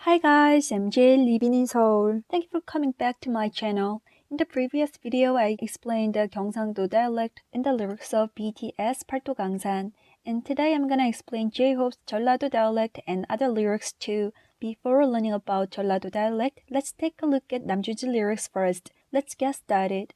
Hi guys, I'm Jay living in Seoul. Thank you for coming back to my channel. In the previous video, I explained the Gyeongsang-do dialect in the lyrics of BTS Paldogangsan. And today I'm gonna explain J-Hope's Jeollado dialect and other lyrics too. Before learning about Jeollado dialect, let's take a look at Namjoon's lyrics first. Let's get started.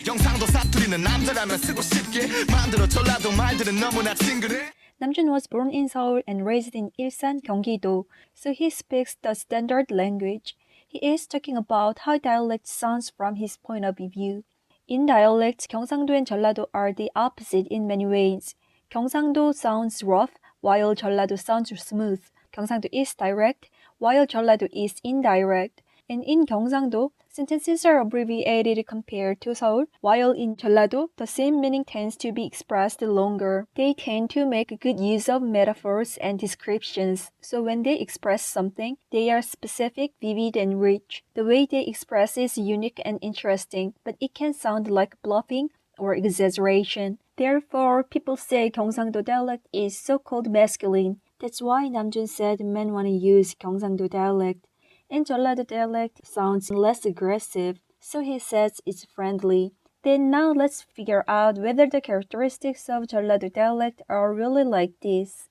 영상도 사투리는 남자라면 쓰고 싶게 만들어 전라도 말들은 너무나 친근해. Namjoon was born in Seoul and raised in Ilsan, Gyeonggi-do, so he speaks the standard language. He is talking about how dialect sounds from his point of view. In dialects, Gyeongsang-do and Jeollado are the opposite in many ways. Gyeongsang-do sounds rough, while Jeollado sounds smooth. Gyeongsang-do is direct, while Jeollado is indirect. And in Gyeongsang-do, sentences are abbreviated compared to Seoul, while in Jeollado, the same meaning tends to be expressed longer. They tend to make good use of metaphors and descriptions, so when they express something, they are specific, vivid, and rich. The way they express is unique and interesting, but it can sound like bluffing or exaggeration. Therefore, people say Gyeongsang-do dialect is so-called masculine. That's why Namjoon said men want to use Gyeongsang-do dialect. And Jeollado dialect sounds less aggressive, so he says it's friendly. Then now let's figure out whether the characteristics of Jeollado dialect are really like this.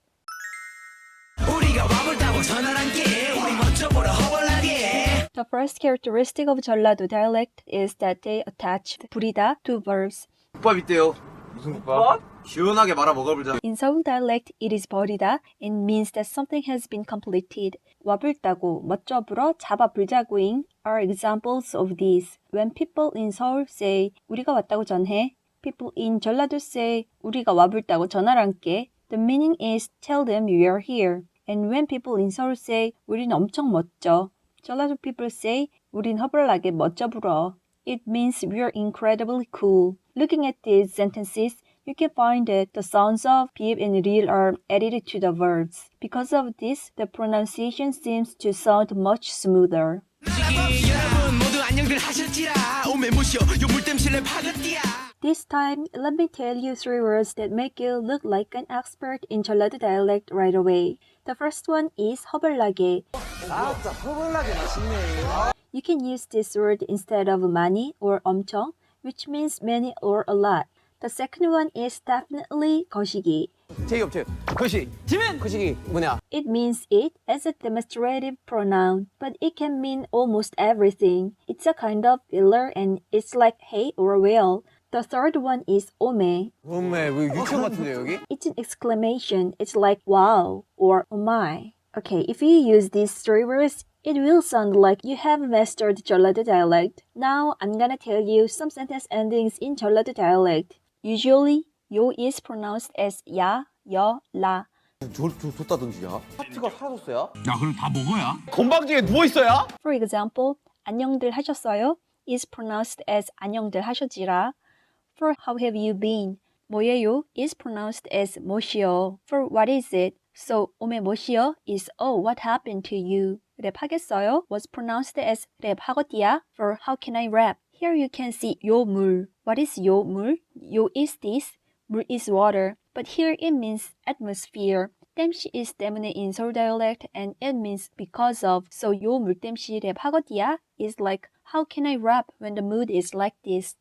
The first characteristic of Jeollado dialect is that they attach 부리다 to verbs. 국밥 있대요. 무슨 국밥? 시원하게 말아 먹어보자. In Seoul dialect, it is 버리다 and means that something has been completed. 와불다고, 멋져불어, 잡아불자고잉 are examples of these. When people in Seoul say 우리가 왔다고 전해, people in Jeollado say 우리가 와불다고 전화를 할게. The meaning is tell them we are here. And when people in Seoul say 우린 엄청 멋져, Jeollado people say 우린 허벌나게 멋져불어. It means we are incredibly cool. Looking at these sentences, you can find that the sounds of beep and ril are added to the words. Because of this, the pronunciation seems to sound much smoother. This time, let me tell you 3 words that make you look like an expert in Jeollado dialect right away. The first one is 허벌나게. You can use this word instead of 많이 or 엄청, which means many or a lot. The second one is definitely 거시기. 거시기 뭐냐? It means it as a demonstrative pronoun, but it can mean almost everything. It's a kind of filler and it's like hey or well. The third one is 오메. 오메, 뭐 유치원 같은데 여기? It's an exclamation. It's like wow or oh my. Okay, if you use these 3 words, it will sound like you have mastered Jeollado dialect. Now, I'm gonna tell you some sentence endings in Jeollado dialect. Usually, 요 is pronounced as 야, 여, 라. 줬다던지야? 하트가 사라졌어요? 야, 그럼 다 먹어야? 건방지게 누워있어야? For example, 안녕들 하셨어요? is pronounced as 안녕들 하셨지라. For how have you been? 뭐예요? is pronounced as 뭐시여. For what is it? So, 오메 뭐시여 is oh, what happened to you? 랩하겠어요? was pronounced as 랩하겠디야. For how can I rap? Here you can see 요 물. What is 요 물? 요 is this. 물 is water. But here it means atmosphere. 땜시 is 때문에 in Seoul dialect and it means because of. So 요 물 땜시 랩하겠디야 is like how can I rap when the mood is like this?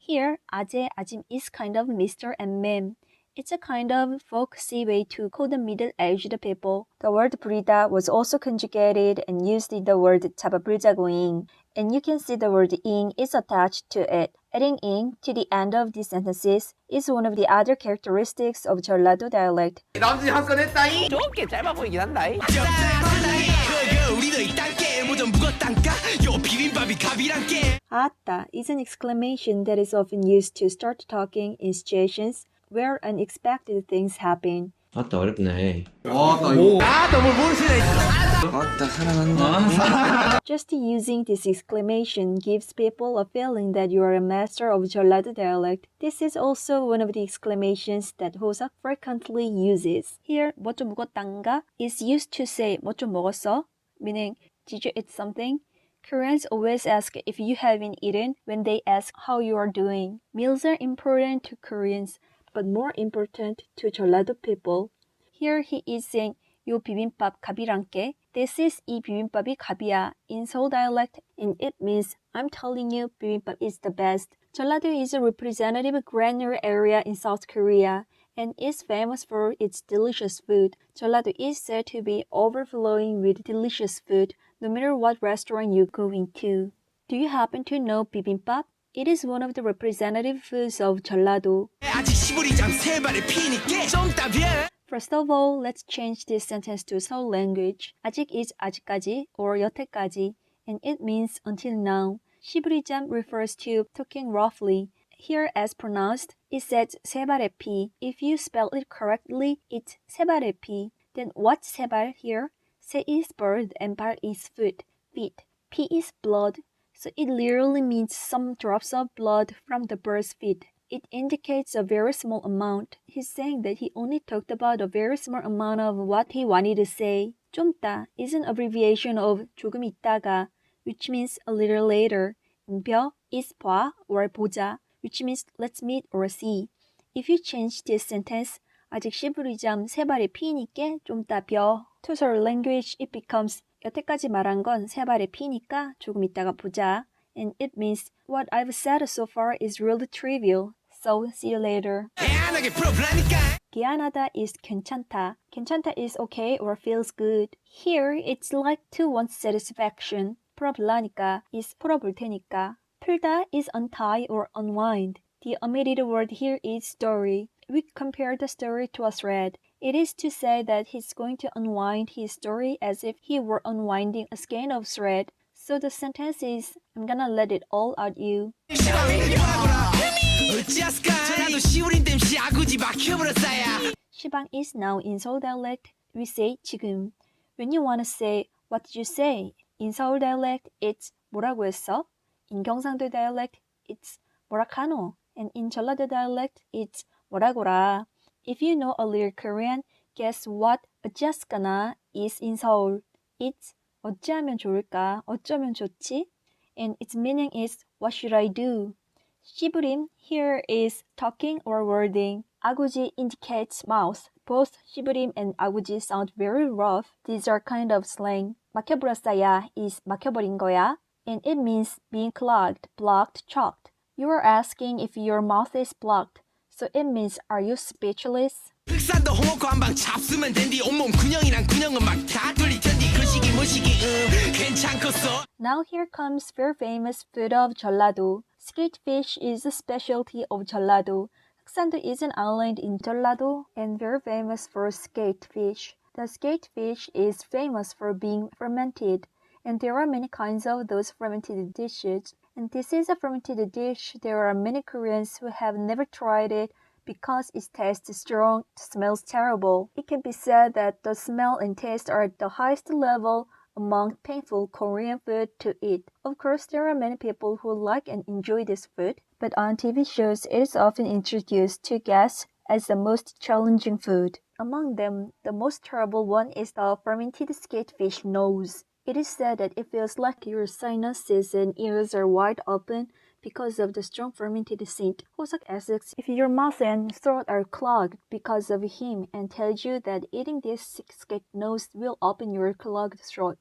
Here, 아재, 아짐 is kind of Mr. and Ma'am. It's a kind of folksy way to call the middle-aged people. The word 부리다 was also conjugated and used in the word 잡아불자고잉. And you can see the word ing is attached to it. Adding ing to the end of these sentences is one of the other characteristics of Jeollado dialect. 남준이 한 건 했다잉? 좁게 짧아 보이긴 한다잉. 아따 is an exclamation that is often used to start talking in situations where unexpected things happen. 아따 어렵네. 아따 이거. 너무 모르시네. 아따 사랑한다. Just using this exclamation gives people a feeling that you are a master of Jeollado dialect. This is also one of the exclamations that Hoseok frequently uses. Here, 뭐 좀 먹었단가 is used to say 뭐 좀 먹었어? Meaning, did you eat something? Koreans always ask if you haven't eaten when they ask how you are doing. Meals are important to Koreans, but more important to Jeollado people. Here he is saying, 요 비빔밥 갑이란께. This is 이 비빔밥이 갑이야 in Seoul dialect, and it means I'm telling you bibimbap is the best. Jeollado is a representative granary area in South Korea and is famous for its delicious food. Jeollado is said to be overflowing with delicious food no matter what restaurant you go into. Do you happen to know bibimbap? It is one of the representative foods of Jeollado. First of all, let's change this sentence to Seoul language. 아직 is 아직까지 or 여태까지, and it means until now. 시부리잠 refers to talking roughly. Here as pronounced, it says 세발의 피. If you spell it correctly, it's 세발의 피. Then what's 세발 here? 세 is bird and 발 is foot, feet. 피 is blood, so it literally means some drops of blood from the bird's feet. It indicates a very small amount. He's saying that he only talked about a very small amount of what he wanted to say. 좀 있다 is an abbreviation of 조금 있다가, which means a little later. And 벼 is 봐 or 보자, which means let's meet or see. If you change this sentence, 아직 시부리잠 세 발의 피니께 좀 이따 벼. To Seoul language, it becomes 여태까지 말한 건 세 발의 피니까 조금 있다가 보자. And it means what I've said so far is really trivial. So, see you later. 미안하다 is 괜찮다. 괜찮다 is okay or feels good. Here, it's like to one's satisfaction. 풀어볼라니까 is 풀어볼 테니까. 풀다 is untie or unwind. The omitted word here is story. We compare the story to a thread. It is to say that he's going to unwind his story as if he were unwinding a skein of thread. So the sentence is, I'm gonna let it all out you. 시방 is now in Seoul dialect. We say 지금. When you want to say, what did you say? In Seoul dialect, it's 뭐라고 했어? In 경상도 dialect, it's 뭐라카노? And in Jeollado dialect, it's 뭐라고라. If you know a little Korean, guess what 어쩌스까나 is in Seoul? It's 어찌하면 좋을까? 어쩌면 좋지? And its meaning is what should I do? 시부림 here is talking or wording. 아구지 indicates mouth. Both 시부림 and 아구지 sound very rough. These are kind of slang. 막혀버렸어야 is 막혀버린 거야. And it means being clogged, blocked, choked. You are asking if your mouth is blocked. So it means are you speechless? Now here comes very famous food of Jeollado. Skate fish is a specialty of Jeollado. Seokjin-do is an island in Jeollado and very famous for skate fish. The skate fish is famous for being fermented, and there are many kinds of those fermented dishes. And this is a fermented dish. There are many Koreans who have never tried it because it tastes strong, smells terrible. It can be said that the smell and taste are at the highest level among painful Korean food to eat. Of course, there are many people who like and enjoy this food, but on TV shows, it is often introduced to guests as the most challenging food. Among them, the most terrible one is the fermented skatefish nose. It is said that it feels like your sinuses and ears are wide open because of the strong fermented scent. Hoseok asks if your mouth and throat are clogged because of him and tells you that eating this skate nose will open your clogged throat.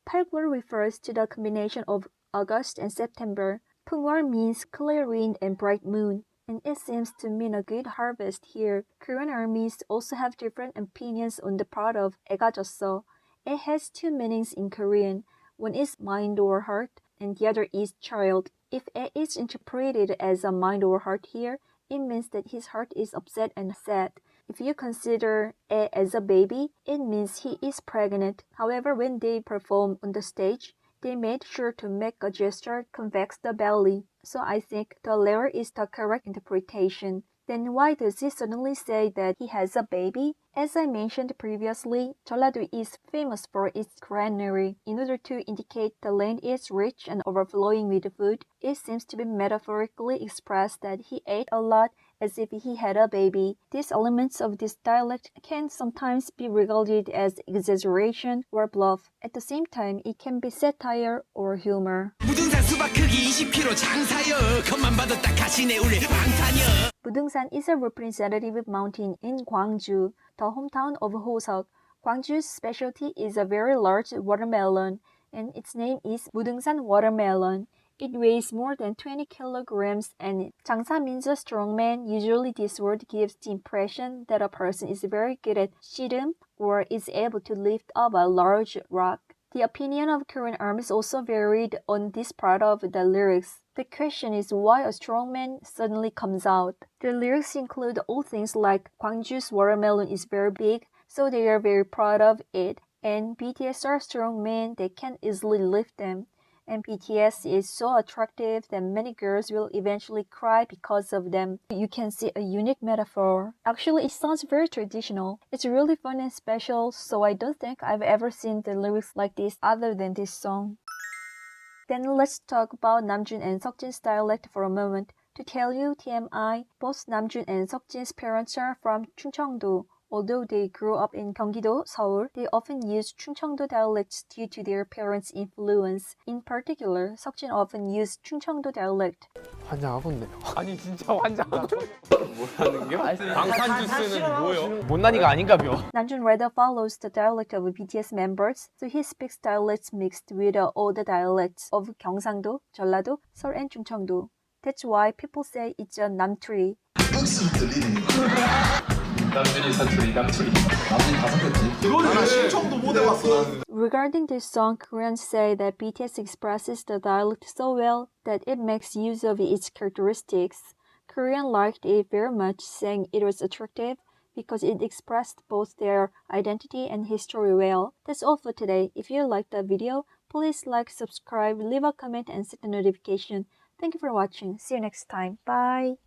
8월 refers to the combination of August and September. 풍월 means clear wind and bright moon, and it seems to mean a good harvest here. Korean armies also have different opinions on the part of 애가 졌어. It has two meanings in Korean. One is mind or heart, and the other is child. If 애 is interpreted as a mind or heart here, it means that his heart is upset and sad. If you consider 애 as a baby, it means he is pregnant. However, when they perform on the stage, they made sure to make a gesture convex the belly. So I think the latter is the correct interpretation. Then why does he suddenly say that he has a baby? As I mentioned previously, Jeollado is famous for its granary. In order to indicate the land is rich and overflowing with food, it seems to be metaphorically expressed that he ate a lot as if he had a baby. These elements of this dialect can sometimes be regarded as exaggeration or bluff. At the same time, it can be satire or humor. 20kg 장사여 겉만 봐도 딱 가시네 우리 방탄여. Paldogangsan is a representative mountain in Gwangju, the hometown of Hoseok. Gwangju's specialty is a very large watermelon, and its name is Paldogangsan watermelon. It weighs more than 20 kilograms, and 장사 means a strong man. Usually this word gives the impression that a person is very good at 씨름 or is able to lift up a large rock. The opinion of Korean armies also varied on this part of the lyrics. The question is why a strong man suddenly comes out. The lyrics include all things like Gwangju's watermelon is very big, so they are very proud of it, and BTS are strong men that can easily lift them. And BTS is so attractive that many girls will eventually cry because of them. You can see a unique metaphor. Actually, it sounds very traditional. It's really fun and special, so I don't think I've ever seen the lyrics like this other than this song. Then let's talk about Namjoon and Seokjin's dialect for a moment. To tell you TMI, both Namjoon and Seokjin's parents are from Chungcheong-do. Although they grew up in Gyeonggi-do, Seoul, they often use Chungcheong-do dialects due to their parents' influence. In particular, Seokjin often used Chungcheong-do dialect. 환장하고 있네요. 아니 진짜 환장하고 뭐라는 게? 방탄 주스는 뭐요? 못난이가 아닌가벼. Namjoon rather follows the dialect of BTS members, so he speaks dialects mixed with all the dialects of Gyeongsang-do, Jeolla-do, Seoul and Chungcheong-do. That's why people say it's a Namtoori. 남준이 사투리 남투리 나는 신청도 못 해봤어. Regarding this song, Koreans say that BTS expresses the dialect so well that it makes use of its characteristics. Koreans liked it very much, saying it was attractive because it expressed both their identity and history well. That's all for today. If you liked the video, please like, subscribe, leave a comment, and set the notification. Thank you for watching. See you next time. Bye!